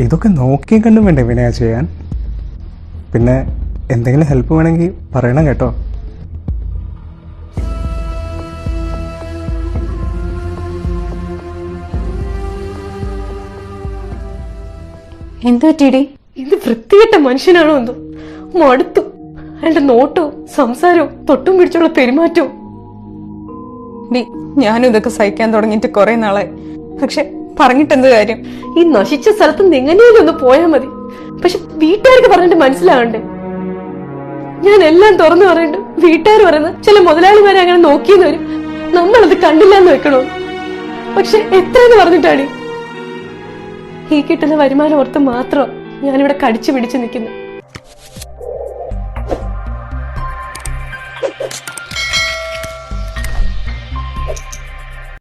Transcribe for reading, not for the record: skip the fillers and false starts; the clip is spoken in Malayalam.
ഇതൊക്കെ നോക്കിയും കണ്ടും വേണ്ടേ വിനയ ചെയ്യാൻ? പിന്നെ എന്തെങ്കിലും ഹെൽപ്പ് വേണമെങ്കിൽ പറയണം കേട്ടോ. എന്തു പറ്റിയിടി? ഇത് വൃത്തികെട്ട മനുഷ്യനാണോ എന്തോ, മടുത്തു. അയാളുടെ നോട്ടവും സംസാരവും തൊട്ടും പിടിച്ചുള്ള പെരുമാറ്റവും. ഞാനും ഇതൊക്കെ സഹിക്കാൻ തുടങ്ങിയിട്ട് കുറെ നാളായി. പക്ഷെ പറഞ്ഞിട്ടെന്ത് കാര്യം? ഈ നശിച്ച സ്ഥലത്ത് നിന്ന് എങ്ങനെയും ഒന്ന് പോയാൽ മതി. പക്ഷെ വീട്ടുകാർക്ക് പറഞ്ഞിട്ട് മനസ്സിലാവണ്ടേ? ഞാൻ എല്ലാം തുറന്നു പറയുന്നുണ്ട്. വീട്ടുകാർ പറയുന്നത് ചില മുതലാളിമാരെ അങ്ങനെ നോക്കിയെന്ന് വരും, നമ്മളത് കണ്ടില്ല എന്ന് വെക്കണോ? പക്ഷെ എത്രയെന്ന് പറഞ്ഞിട്ടാണ് ഈ കിട്ടുന്ന വരുമാനം ഓർത്ത് മാത്രം ഞാനിവിടെ കടിച്ചു പിടിച്ചു നിൽക്കുന്നത്.